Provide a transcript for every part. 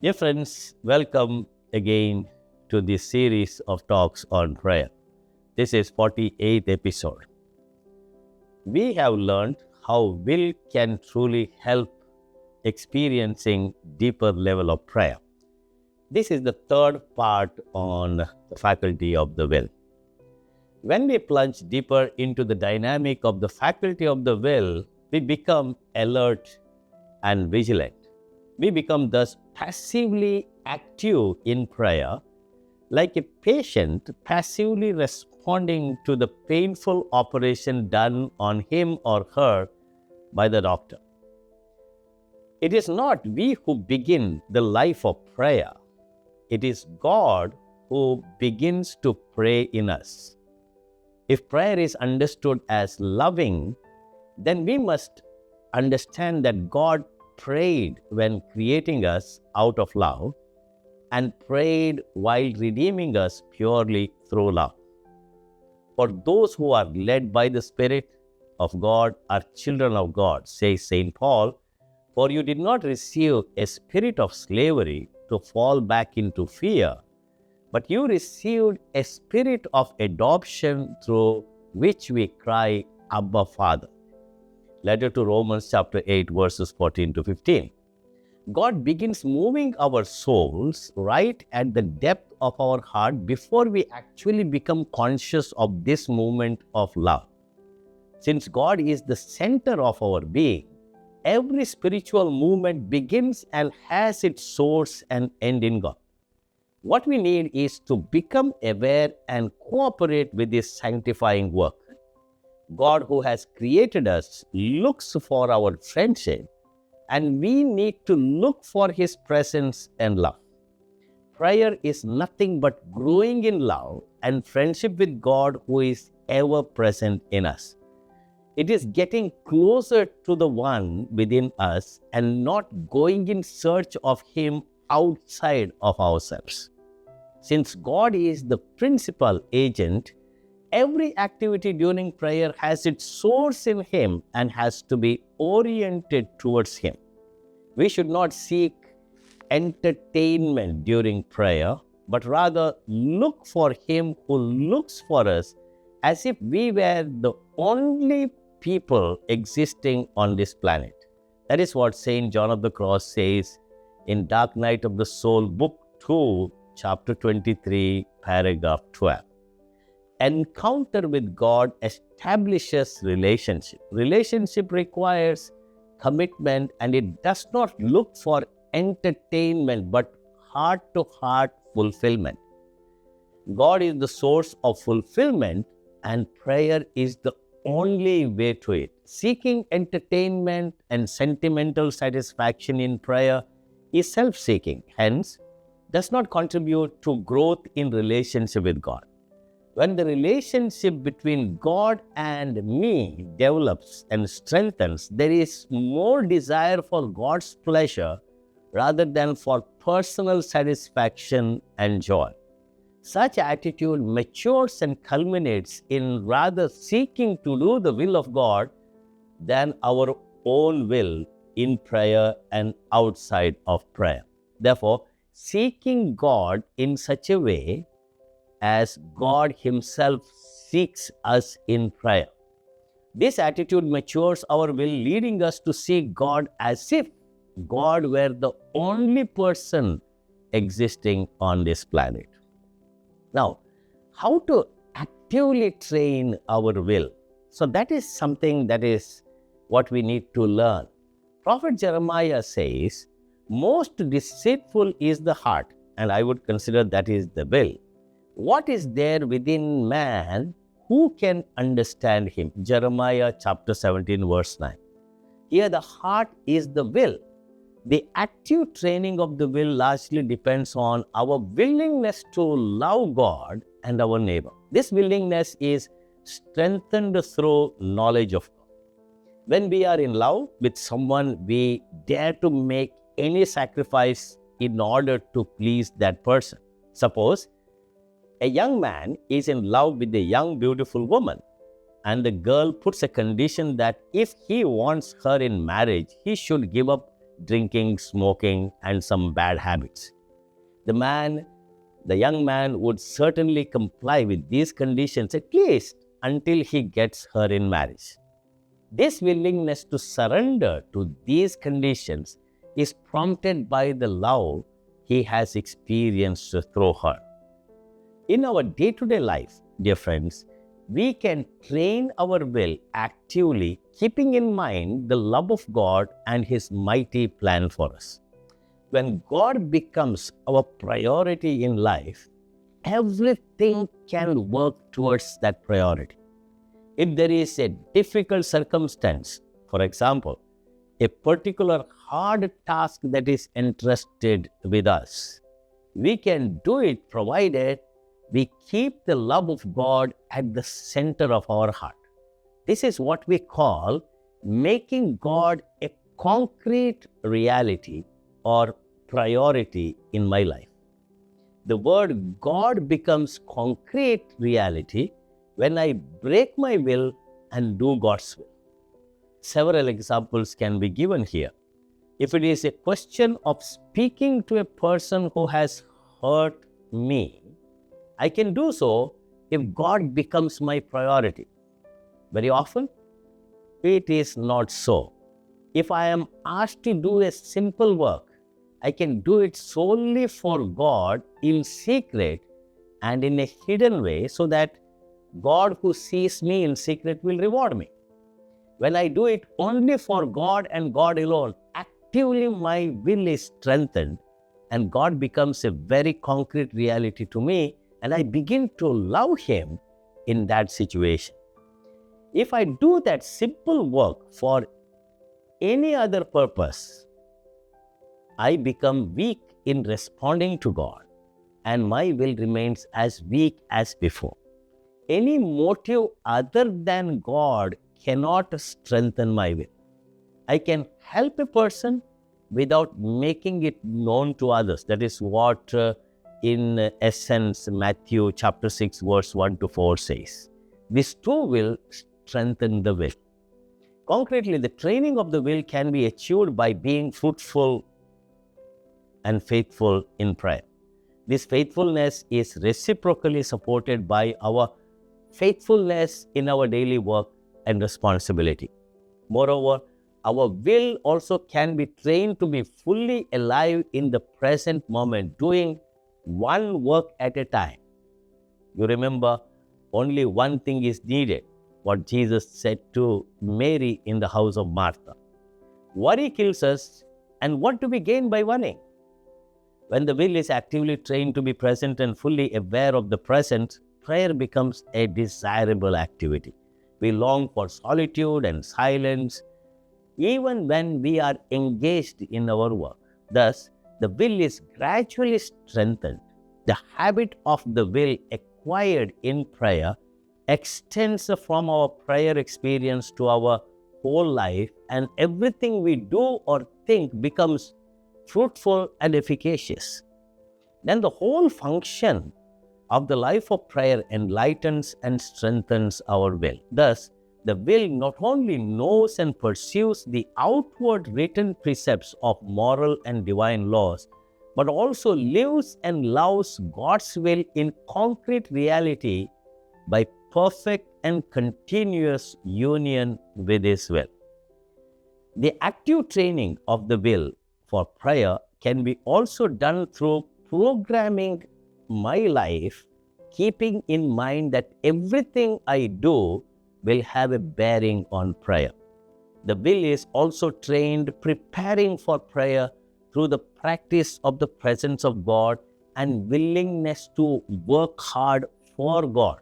Dear friends, welcome again to this series of talks on prayer. This is 48th episode. We have learned how will can truly help experiencing deeper level of prayer. This is the third part on the faculty of the will. When we plunge deeper into the dynamic of the faculty of the will, we become alert and vigilant. We become thus passively active in prayer, like a patient passively responding to the painful operation done on him or her by the doctor. It is not we who begin the life of prayer. It is God who begins to pray in us. If prayer is understood as loving, then we must understand that God prayed when creating us out of love and prayed while redeeming us purely through love. For those who are led by the Spirit of God are children of God, says St. Paul, for you did not receive a spirit of slavery to fall back into fear, but you received a spirit of adoption through which we cry, Abba, Father. Letter to Romans chapter 8 verses 14 to 15. God begins moving our souls right at the depth of our heart before we actually become conscious of this movement of love. Since God is the center of our being, every spiritual movement begins and has its source and end in God. What we need is to become aware and cooperate with this sanctifying work. God who has created us looks for our friendship, and we need to look for His presence and love. Prayer is nothing but growing in love and friendship with God who is ever present in us. It is getting closer to the one within us and not going in search of Him outside of ourselves. Since God is the principal agent, every activity during prayer has its source in Him and has to be oriented towards Him. We should not seek entertainment during prayer, but rather look for Him who looks for us as if we were the only people existing on this planet. That is what St. John of the Cross says in Dark Night of the Soul, Book 2, Chapter 23, Paragraph 12. Encounter with God establishes relationship. Relationship requires commitment, and it does not look for entertainment but heart-to-heart fulfillment. God is the source of fulfillment, and prayer is the only way to it. Seeking entertainment and sentimental satisfaction in prayer is self-seeking, hence does not contribute to growth in relationship with God. When the relationship between God and me develops and strengthens, there is more desire for God's pleasure rather than for personal satisfaction and joy. Such attitude matures and culminates in rather seeking to do the will of God than our own will in prayer and outside of prayer. Therefore, seeking God in such a way as God Himself seeks us in prayer. This attitude matures our will, leading us to see God as if God were the only person existing on this planet. Now, how to actively train our will? So that is something that is what we need to learn. Prophet Jeremiah says, most deceitful is the heart, and I would consider that is the will. What is there within man? Who can understand him? Jeremiah chapter 17 verse 9. Here the heart is the will. The active training of the will largely depends on our willingness to love God and our neighbor. This willingness is strengthened through knowledge of God. When we are in love with someone, we dare to make any sacrifice in order to please that person. Suppose a young man is in love with a young beautiful woman, and the girl puts a condition that if he wants her in marriage, he should give up drinking, smoking, and some bad habits. The young man would certainly comply with these conditions at least until he gets her in marriage. This willingness to surrender to these conditions is prompted by the love he has experienced through her. In our day-to-day life, dear friends, we can train our will actively, keeping in mind the love of God and His mighty plan for us. When God becomes our priority in life, everything can work towards that priority. If there is a difficult circumstance, for example, a particular hard task that is entrusted with us, we can do it provided we keep the love of God at the center of our heart. This is what we call making God a concrete reality or priority in my life. The word God becomes concrete reality when I break my will and do God's will. Several examples can be given here. If it is a question of speaking to a person who has hurt me, I can do so if God becomes my priority. Very often, it is not so. If I am asked to do a simple work, I can do it solely for God in secret and in a hidden way so that God who sees me in secret will reward me. When I do it only for God and God alone, actively my will is strengthened and God becomes a very concrete reality to me, and I begin to love Him in that situation. If I do that simple work for any other purpose, I become weak in responding to God, and my will remains as weak as before. Any motive other than God cannot strengthen my will. I can help a person without making it known to others. That is what in Essence, Matthew chapter 6, verse 1 to 4 says. This too will strengthen the will. Concretely, the training of the will can be achieved by being fruitful and faithful in prayer. This faithfulness is reciprocally supported by our faithfulness in our daily work and responsibility. Moreover, our will also can be trained to be fully alive in the present moment, doing one work at a time. You remember, only one thing is needed, what Jesus said to Mary in the house of Martha. Worry kills us, and what do we gain by worrying? When the will is actively trained to be present and fully aware of the present, prayer becomes a desirable activity. We long for solitude and silence, even when we are engaged in our work. Thus, the will is gradually strengthened. The habit of the will acquired in prayer extends from our prayer experience to our whole life, and everything we do or think becomes fruitful and efficacious. Then the whole function of the life of prayer enlightens and strengthens our will. Thus, the will not only knows and pursues the outward written precepts of moral and divine laws, but also lives and loves God's will in concrete reality by perfect and continuous union with His will. The active training of the will for prayer can be also done through programming my life, keeping in mind that everything I do will have a bearing on prayer. The will is also trained preparing for prayer through the practice of the presence of God and willingness to work hard for God.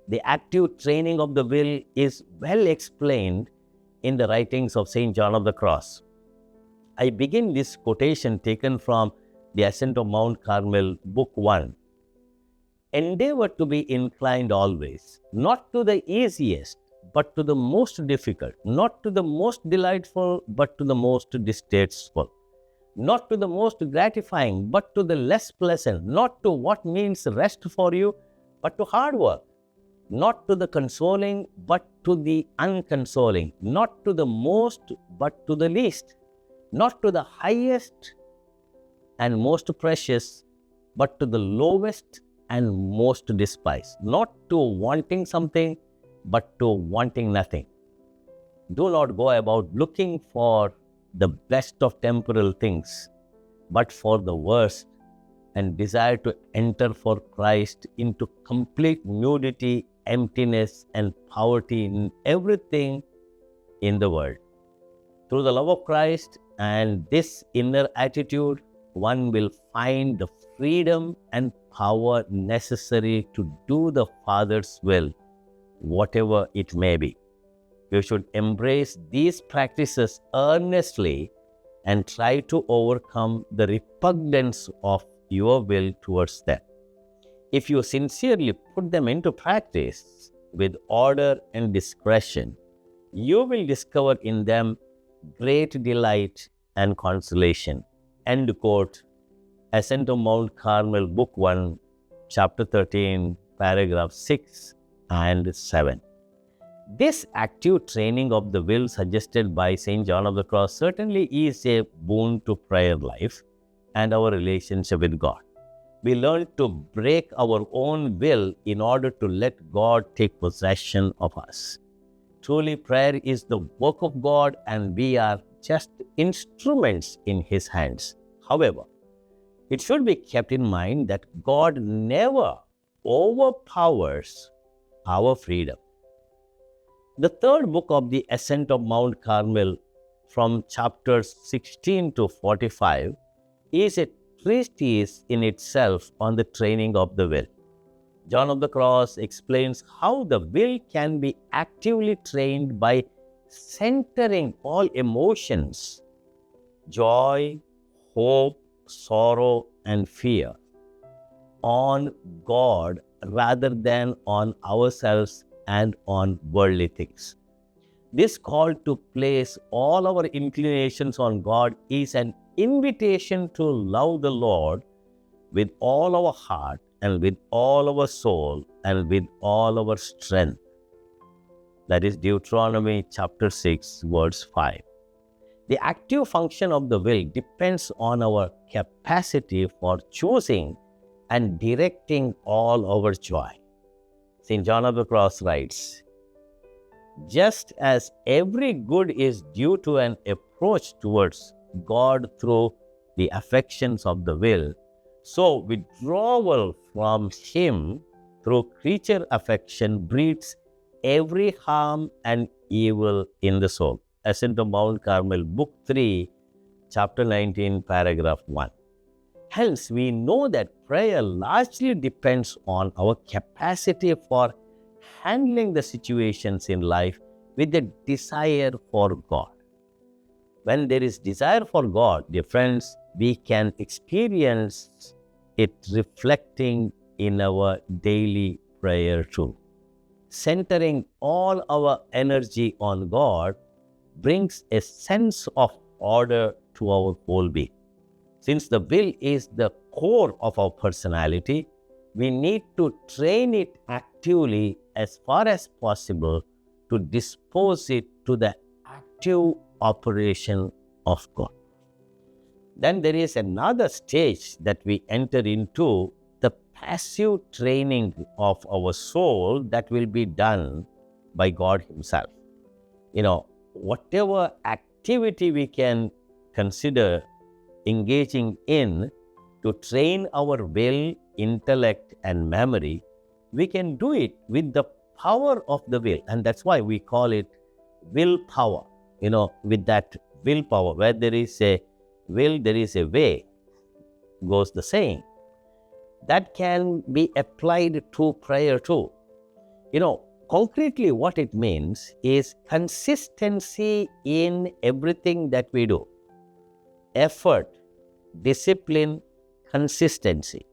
The active training of the will is well explained in the writings of St. John of the Cross. I begin this quotation taken from the Ascent of Mount Carmel, Book 1. Endeavor to be inclined always, not to the easiest, but to the most difficult, not to the most delightful, but to the most distasteful, not to the most gratifying, but to the less pleasant, not to what means rest for you, but to hard work, not to the consoling, but to the unconsoling, not to the most, but to the least, not to the highest and most precious, but to the lowest and most despised, not to wanting something, but to wanting nothing. Do not go about looking for the best of temporal things, but for the worst, and desire to enter for Christ into complete nudity, emptiness, and poverty in everything in the world. Through the love of Christ and this inner attitude, one will find the freedom and power necessary to do the Father's will, whatever it may be. You should embrace these practices earnestly and try to overcome the repugnance of your will towards them. If you sincerely put them into practice with order and discretion, you will discover in them great delight and consolation. End quote. Ascent of Mount Carmel, Book 1, Chapter 13, Paragraph 6 and 7. This active training of the will suggested by St. John of the Cross certainly is a boon to prayer life and our relationship with God. We learn to break our own will in order to let God take possession of us. Truly, prayer is the work of God and we are just instruments in His hands. However, it should be kept in mind that God never overpowers our freedom. The third book of the Ascent of Mount Carmel, from chapters 16 to 45, is a treatise in itself on the training of the will. John of the Cross explains how the will can be actively trained by centering all emotions, joy, hope, sorrow, and fear, on God rather than on ourselves and on worldly things. This call to place all our inclinations on God is an invitation to love the Lord with all our heart and with all our soul and with all our strength. That is Deuteronomy chapter 6, verse 5. The active function of the will depends on our capacity for choosing and directing all our joy. St. John of the Cross writes, just as every good is due to an approach towards God through the affections of the will, so withdrawal from Him through creature affection breeds every harm and evil in the soul. Ascent of Mount Carmel, Book 3, Chapter 19, Paragraph 1. Hence, we know that prayer largely depends on our capacity for handling the situations in life with a desire for God. When there is desire for God, dear friends, we can experience it reflecting in our daily prayer too. Centering all our energy on God brings a sense of order to our whole being. Since the will is the core of our personality, we need to train it actively as far as possible to dispose it to the active operation of God. Then there is another stage that we enter into, the passive training of our soul that will be done by God Himself. Whatever activity we can consider engaging in to train our will, intellect, and memory, we can do it with the power of the will. And that's why we call it willpower. With that willpower, where there is a will, there is a way, goes the saying. That can be applied to prayer too. Concretely what it means is consistency in everything that we do. Effort, discipline, consistency.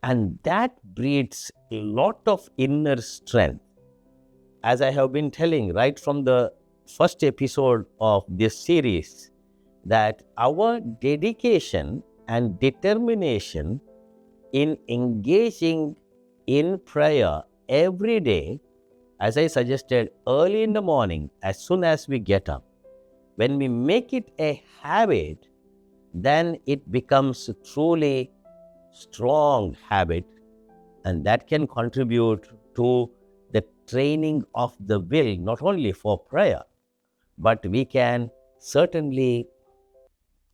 And that breeds a lot of inner strength. As I have been telling right from the first episode of this series, that our dedication and determination in engaging in prayer every day, as I suggested, early in the morning, as soon as we get up, When we make it a habit, then it becomes a truly strong habit, and that can contribute to the training of the will, not only for prayer, but we can certainly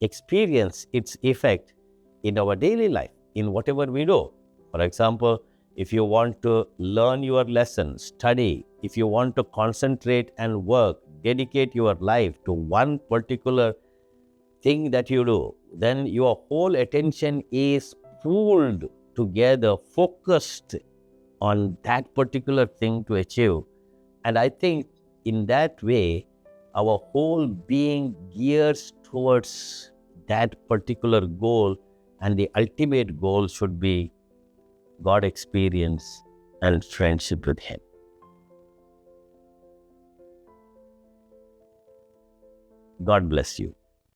experience its effect in our daily life, in whatever we do. For example, if you want to learn your lesson, study, if you want to concentrate and work, dedicate your life to one particular thing that you do, then your whole attention is pooled together, focused on that particular thing to achieve. And I think in that way, our whole being gears towards that particular goal, and the ultimate goal should be God experience and friendship with Him. God bless you.